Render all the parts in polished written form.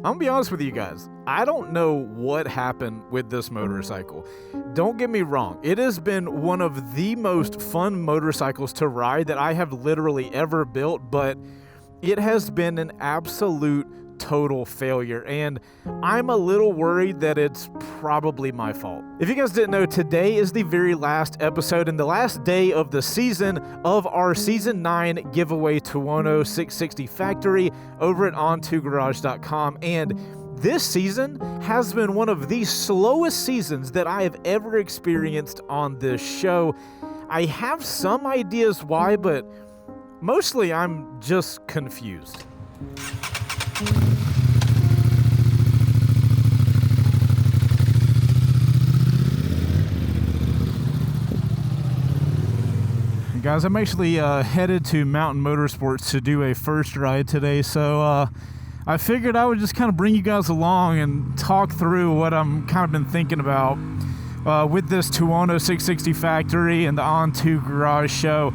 I'm gonna be honest with you guys. I don't know what happened with this motorcycle. Don't get me wrong. It has been one of the most fun motorcycles to ride that I have literally ever built, but it has been an absolute total failure, and I'm a little worried that it's probably my fault. If you guys didn't know, today is the very last episode and the last day of the season of our Season 9 giveaway Tuono 660 factory over at OntwoGarage.com, and this season has been one of the slowest seasons that I have ever experienced on this show. I have some ideas why, but mostly I'm just confused. Guys, I'm actually headed to Mountain Motorsports to do a first ride today, so I figured I would just kind of bring you guys along and talk through what I'm kind of been thinking about with this Tuono 660 factory and the OntwoGarage show.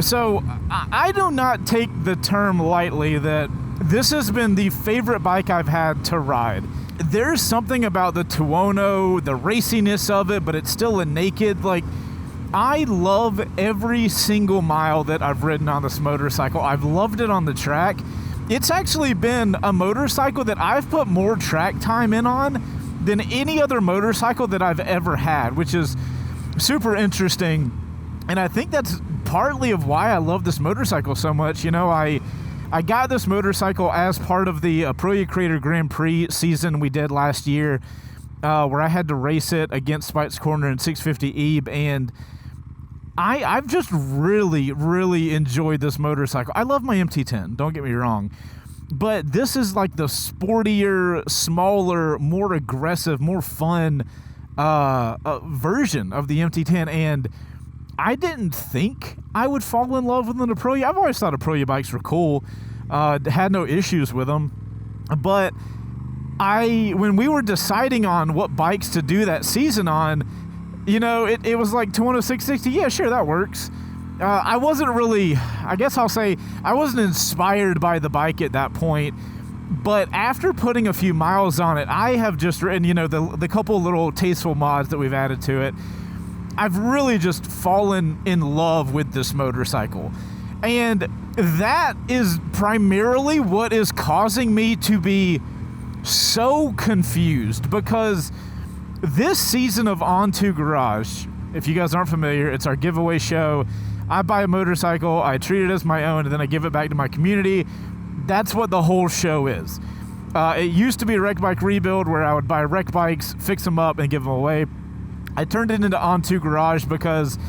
So I do not take the term lightly that this has been the favorite bike I've had to ride. There's something about the Tuono, the raciness of it, but it's still a naked, like, I love every single mile that I've ridden on this motorcycle. I've loved it on the track. It's actually been a motorcycle that I've put more track time in on than any other motorcycle that I've ever had, which is super interesting. And I think that's partly of why I love this motorcycle so much. You know, I got this motorcycle as part of the Aprilia Creator Grand Prix season we did last year, where I had to race it against Spike's Corner and 650 Ebe, and I've just really, really enjoyed this motorcycle. I love my MT10, don't get me wrong, but this is like the sportier, smaller, more aggressive, more fun version of the MT10, and I didn't think I would fall in love with an Aprilia. I've always thought Aprilia bikes were cool, had no issues with them, but when we were deciding on what bikes to do that season on, you know, it was like Tuono 660, yeah, sure, that works. I wasn't really, I guess I'll say, I wasn't inspired by the bike at that point, but after putting a few miles on it, I have just written, you know, the couple little tasteful mods that we've added to it, I've really just fallen in love with this motorcycle. And that is primarily what is causing me to be so confused, because this season of OntwoGarage, if you guys aren't familiar, it's our giveaway show. I buy a motorcycle, I treat it as my own, and then I give it back to my community. That's what the whole show is. It used to be a wreck bike rebuild where I would buy wreck bikes, fix them up, and give them away. I turned it into OntwoGarage because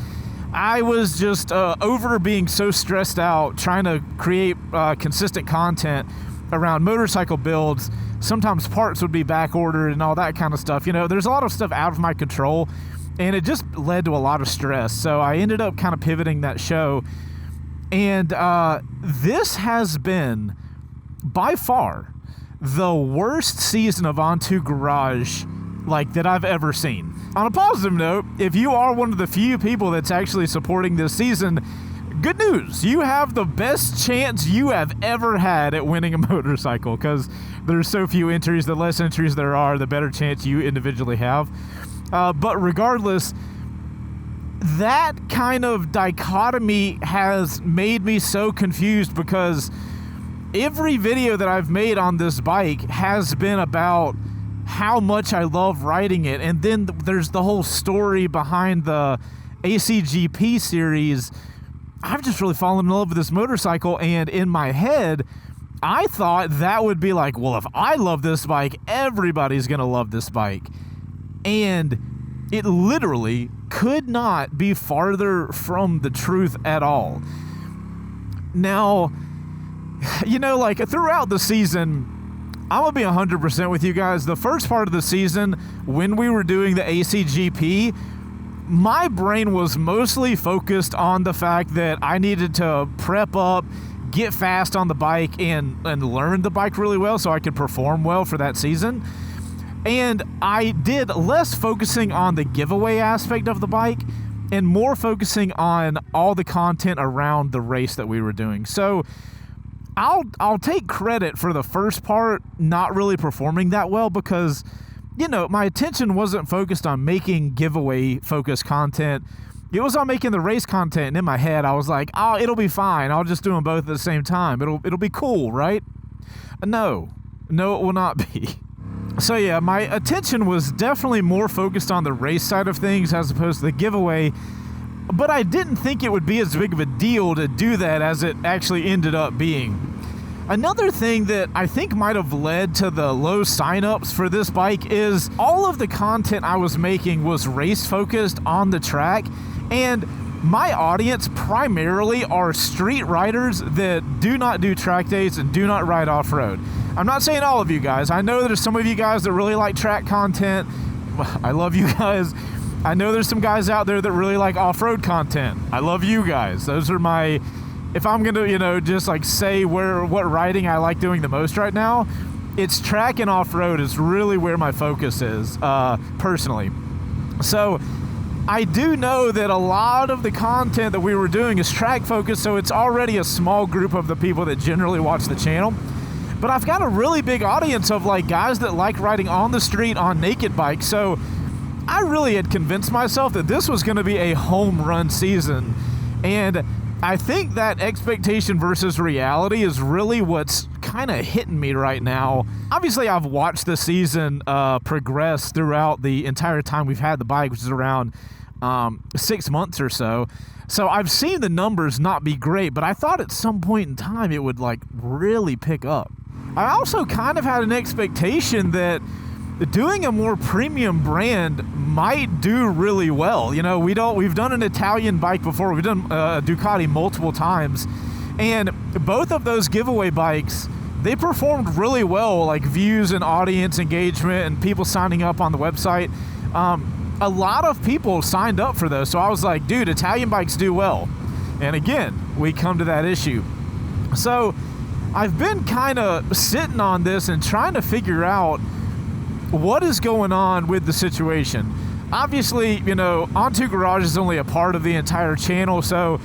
I was just over being so stressed out trying to create consistent content around motorcycle builds. Sometimes parts would be back ordered and all that kind of stuff. You know, there's a lot of stuff out of my control, and it just led to a lot of stress. So I ended up kind of pivoting that show. And this has been, by far, the worst season of OntwoGarage like that I've ever seen. On a positive note, if you are one of the few people that's actually supporting this season, good news, you have the best chance you have ever had at winning a motorcycle, because there's so few entries. The less entries there are, the better chance you individually have. But regardless, that kind of dichotomy has made me so confused, because every video that I've made on this bike has been about how much I love riding it, and then there's the whole story behind the ACGP series. I've just really fallen in love with this motorcycle, and in my head, I thought that would be like, well, if I love this bike, everybody's gonna love this bike. And it literally could not be farther from the truth at all. Now, you know, like throughout the season, I'm gonna be 100% with you guys. The first part of the season, when we were doing the ACGP, my brain was mostly focused on the fact that I needed to prep up, get fast on the bike, and learn the bike really well so I could perform well for that season. And I did less focusing on the giveaway aspect of the bike and more focusing on all the content around the race that we were doing. So I'll take credit for the first part not really performing that well because, my attention wasn't focused on making giveaway-focused content. It was on making the race content, and in my head, I was like, oh, it'll be fine. I'll just do them both at the same time. It'll be cool, right? No, it will not be. So yeah, my attention was definitely more focused on the race side of things as opposed to the giveaway, but I didn't think it would be as big of a deal to do that as it actually ended up being. Another thing that I think might have led to the low signups for this bike is all of the content I was making was race focused on the track, and my audience primarily are street riders that do not do track days and do not ride off-road. I'm not saying all of you guys. I know there's some of you guys that really like track content. I love you guys. I know there's some guys out there that really like off-road content. I love you guys. Those are my... If I'm going to, just like say what riding I like doing the most right now, it's track and off-road is really where my focus is, personally. So I do know that a lot of the content that we were doing is track focused, so it's already a small group of the people that generally watch the channel. But I've got a really big audience of like guys that like riding on the street on naked bikes. So I really had convinced myself that this was going to be a home run season. And I think that expectation versus reality is really what's kind of hitting me right now. Obviously, I've watched the season progress throughout the entire time we've had the bike, which is around 6 months or so. So I've seen the numbers not be great, but I thought at some point in time it would like really pick up. I also kind of had an expectation that doing a more premium brand might do really well. We've done an Italian bike before. We've done Ducati multiple times, and both of those giveaway bikes, they performed really well, like views and audience engagement and people signing up on the website. A lot of people signed up for those, so I was like, dude, Italian bikes do well. And again, we come to that issue. So I've been kind of sitting on this and trying to figure out what is going on with the situation. Obviously, OntwoGarage is only a part of the entire channel, so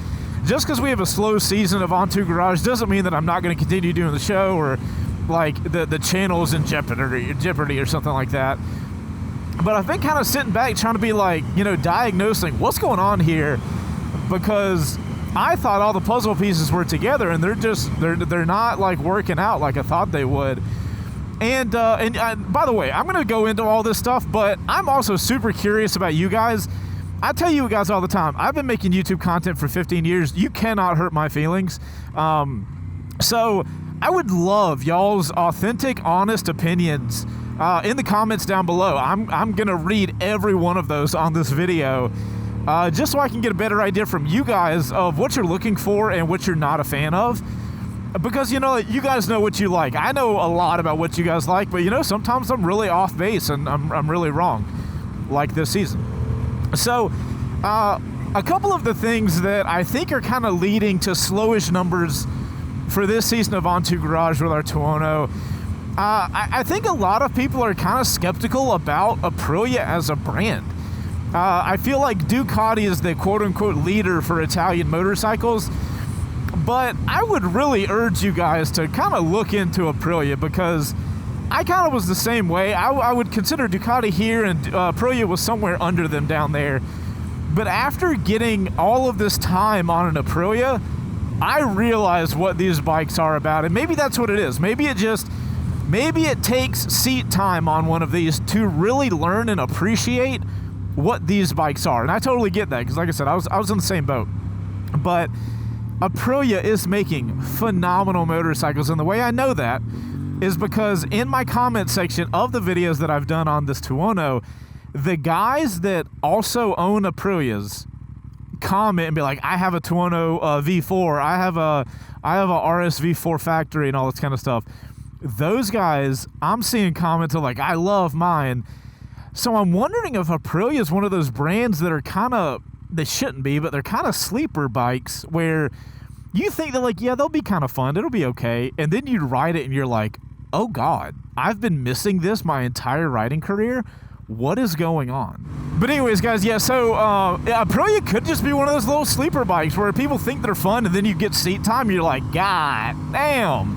just because we have a slow season of OntwoGarage doesn't mean that I'm not going to continue doing the show or like the channel is in jeopardy or something like that. But I've been kind of sitting back trying to be like, diagnosing what's going on here, because I thought all the puzzle pieces were together and they're not like working out like I thought they would. And by the way, I'm going to go into all this stuff, but I'm also super curious about you guys. I tell you guys all the time, I've been making YouTube content for 15 years. You cannot hurt my feelings. So I would love y'all's authentic, honest opinions in the comments down below. I'm going to read every one of those on this video, just so I can get a better idea from you guys of what you're looking for and what you're not a fan of. Because, you guys know what you like. I know a lot about what you guys like, but, sometimes I'm really off base and I'm really wrong, like this season. So, a couple of the things that I think are kind of leading to slowish numbers for this season of OntwoGarage with our Tuono. I think a lot of people are kind of skeptical about Aprilia as a brand. I feel like Ducati is the quote-unquote leader for Italian motorcycles. But I would really urge you guys to kind of look into Aprilia, because I kind of was the same way. I would consider Ducati here, and Aprilia was somewhere under them down there. But after getting all of this time on an Aprilia, I realized what these bikes are about. And maybe that's what it is. Maybe it takes seat time on one of these to really learn and appreciate what these bikes are. And I totally get that, because like I said, I was in the same boat. But Aprilia is making phenomenal motorcycles, and the way I know that is because in my comment section of the videos that I've done on this Tuono, the guys that also own Aprilias comment and be like, I have a Tuono V4, I have a RS V4 factory and all this kind of stuff. Those guys, I'm seeing comments of like, I love mine. So I'm wondering if Aprilia is one of those brands that are kind of, they shouldn't be, but they're kind of sleeper bikes where you think they're like, yeah, they'll be kind of fun, it'll be okay, and then you ride it and you're like, oh god, I've been missing this my entire riding career. what is going on? But anyways, guys, yeah, so Aprilia could just be one of those little sleeper bikes where people think they're fun, and then you get seat time, and you're like, God damn,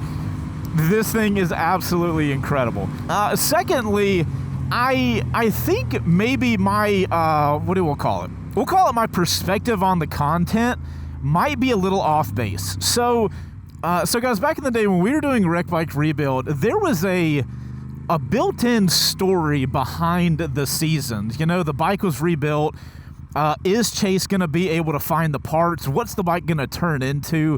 this thing is absolutely incredible. Secondly, I think maybe my, what do we'll call it? We'll call it my perspective on the content might be a little off base. So guys, back in the day when we were doing Wreck Bike Rebuild, there was a built-in story behind the seasons. You know, the bike was rebuilt. Is Chase going to be able to find the parts? What's the bike going to turn into?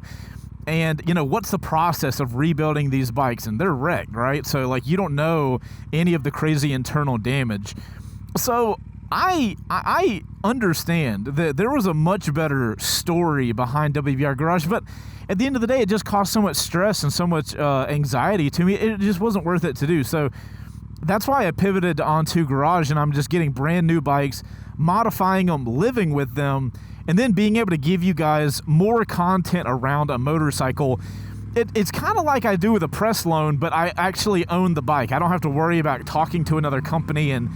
And, you know, what's the process of rebuilding these bikes? And they're wrecked, right? So, like, you don't know any of the crazy internal damage. So I understand that there was a much better story behind WBR Garage, but at the end of the day, it just caused so much stress and so much anxiety to me. It just wasn't worth it to do. So that's why I pivoted to OntwoGarage, and I'm just getting brand new bikes, modifying them, living with them, and then being able to give you guys more content around a motorcycle. It's kind of like I do with a press loan, but I actually own the bike. I don't have to worry about talking to another company and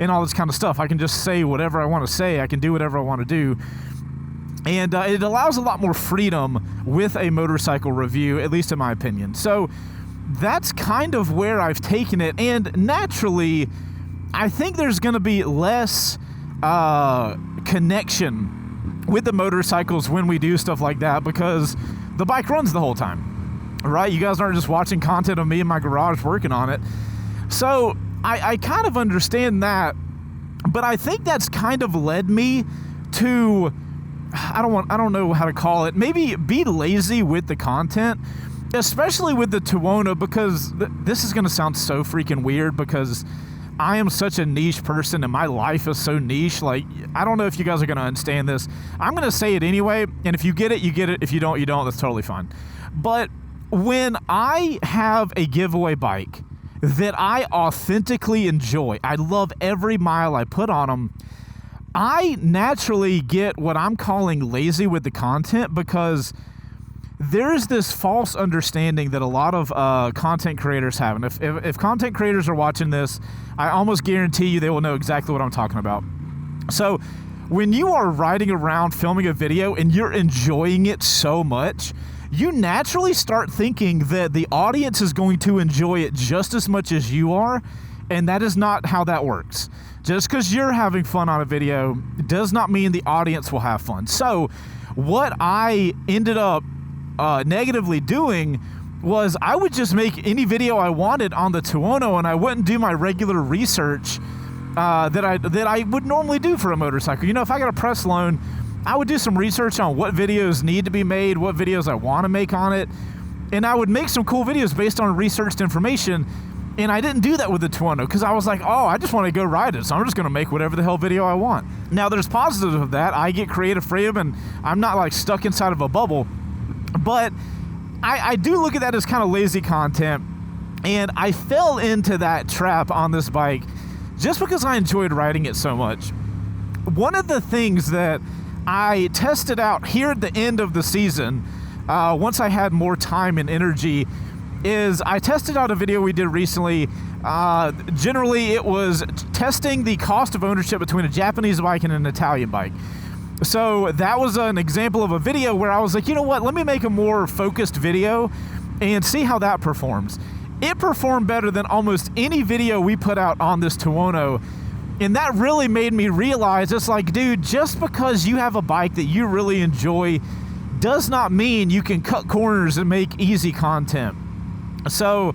all this kind of stuff. I can just say whatever I want to say. I can do whatever I want to do. And it allows a lot more freedom with a motorcycle review, at least in my opinion. So that's kind of where I've taken it. And naturally, I think there's going to be less connection with the motorcycles when we do stuff like that, because the bike runs the whole time, right? You guys aren't just watching content of me in my garage working on it. So I kind of understand that, but I think that's kind of led me to, I don't know how to call it, maybe be lazy with the content, especially with the Tuono, because this is going to sound so freaking weird, because I am such a niche person and my life is so niche. Like, I don't know if you guys are going to understand this. I'm going to say it anyway, and if you get it, you get it. If you don't, you don't. That's totally fine. But when I have a giveaway bike that I authentically enjoy, I love every mile I put on them, I naturally get what I'm calling lazy with the content, because there's this false understanding that a lot of content creators have. And if content creators are watching this, I almost guarantee you they will know exactly what I'm talking about. So when you are riding around filming a video and you're enjoying it so much, you naturally start thinking that the audience is going to enjoy it just as much as you are, and that is not how that works. Just because you're having fun on a video does not mean the audience will have fun. So what I ended up negatively doing was I would just make any video I wanted on the Tuono, and I wouldn't do my regular research that I would normally do for a motorcycle. You know, if I got a press loan, I would do some research on what videos need to be made, what videos I want to make on it, and I would make some cool videos based on researched information. And I didn't do that with the Tuono, because I was like, oh, I just want to go ride it, so I'm just going to make whatever the hell video I want. Now, there's positives of that. I get creative freedom, and I'm not like stuck inside of a bubble. But I do look at that as kind of lazy content, and I fell into that trap on this bike just because I enjoyed riding it so much. One of the things that I tested out here at the end of the season, once I had more time and energy, is I tested out a video we did recently. Generally, it was testing the cost of ownership between a Japanese bike and an Italian bike. So that was an example of a video where I was like, you know what, let me make a more focused video and see how that performs. It performed better than almost any video we put out on this Tuono, and that really made me realize, it's like, dude, just because you have a bike that you really enjoy does not mean you can cut corners and make easy content. So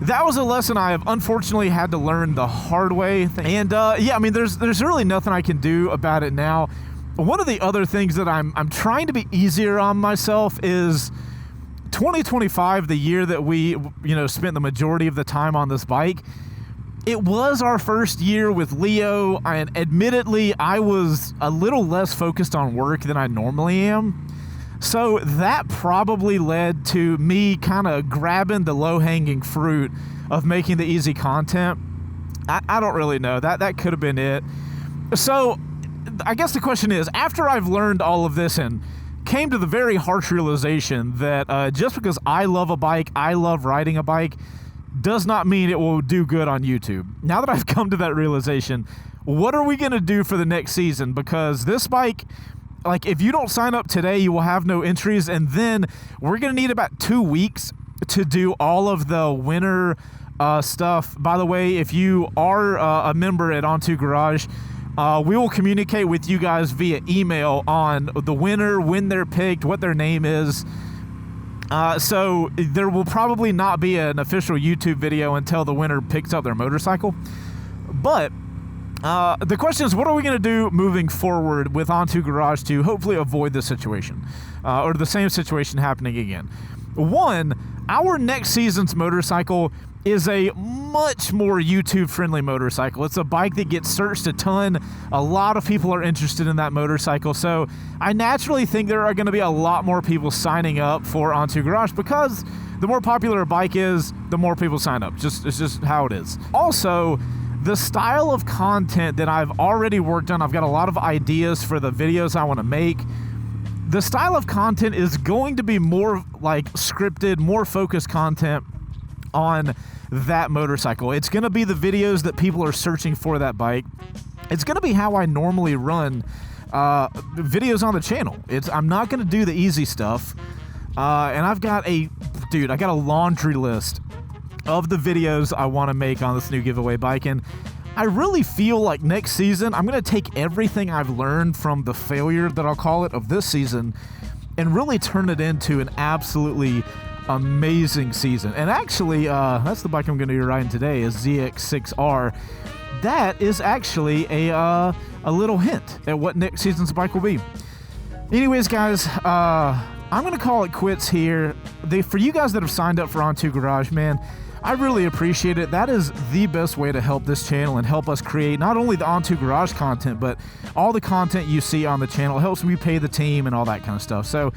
that was a lesson I have unfortunately had to learn the hard way. And yeah, I mean, there's really nothing I can do about it now. One of the other things that I'm trying to be easier on myself is 2025, the year that we, spent the majority of the time on this bike. It was our first year with Leo, and admittedly, I was a little less focused on work than I normally am. So that probably led to me kind of grabbing the low-hanging fruit of making the easy content. I don't really know. That could have been it. So I guess the question is, after I've learned all of this and came to the very harsh realization that just because I love a bike, I love riding a bike, does not mean it will do good on YouTube. Now that I've come to that realization, what are we going to do for the next season? Because this bike, like, if you don't sign up today, you will have no entries, and then we're going to need about 2 weeks to do all of the winter stuff. By the way, if you are a member at OntwoGarage, we will communicate with you guys via email on the winner, when they're picked, what their name is. So there will probably not be an official YouTube video until the winner picks up their motorcycle. But the question is, what are we going to do moving forward with OntwoGarage to hopefully avoid this situation or the same situation happening again? One, our next season's motorcycle is a much more YouTube-friendly motorcycle. It's a bike that gets searched a ton. A lot of people are interested in that motorcycle. So I naturally think there are going to be a lot more people signing up for OntwoGarage because the more popular a bike is, the more people sign up. It's just how it is. Also, the style of content that I've already worked on, I've got a lot of ideas for the videos I want to make. The style of content is going to be more like scripted, more focused content on that motorcycle. It's going to be the videos that people are searching for that bike. It's going to be how I normally run videos on the channel. I'm not going to do the easy stuff. And I've got I got a laundry list of the videos I want to make on this new giveaway bike. And I really feel like next season, I'm going to take everything I've learned from the failure, that I'll call it, of this season, and really turn it into an absolutely amazing season. And actually, that's the bike I'm going to be riding today, is ZX6R. That is actually a little hint at what next season's bike will be. Anyways, guys, I'm going to call it quits here. For you guys that have signed up for OntwoGarage, man, I really appreciate it. That is the best way to help this channel and help us create not only the OntwoGarage content, but all the content you see on the channel. It helps me pay the team and all that kind of stuff. So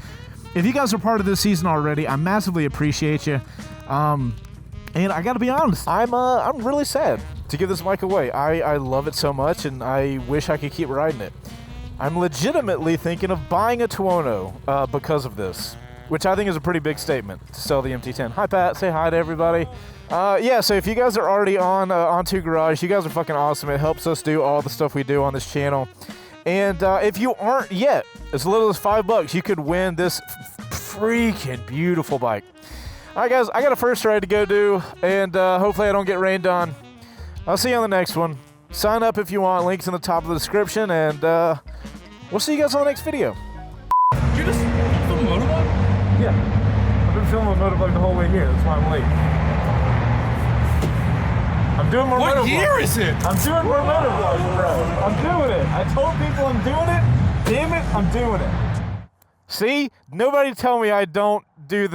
if you guys are part of this season already, I massively appreciate you. And I got to be honest, I'm really sad to give this bike away. I love it so much, and I wish I could keep riding it. I'm legitimately thinking of buying a Tuono because of this, which I think is a pretty big statement to sell the MT10. Hi, Pat. Say hi to everybody. Yeah, so if you guys are already on OntwoGarage, you guys are fucking awesome. It helps us do all the stuff we do on this channel. And if you aren't yet, as little as $5, you could win this freaking beautiful bike. All right, guys, I got a first ride to go do, and hopefully I don't get rained on. I'll see you on the next one. Sign up if you want. Links in the top of the description, and we'll see you guys on the next video. You just film a motorbike? Yeah. I've been filming a motorbike the whole way here. That's why I'm late. I'm doing more motovlogs. What year is it? I'm doing more motovlogs, bro. I'm doing it. I told people I'm doing it. Damn it, I'm doing it. See? Nobody tell me I don't do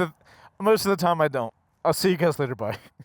most of the time I don't. I'll see you guys later. Bye.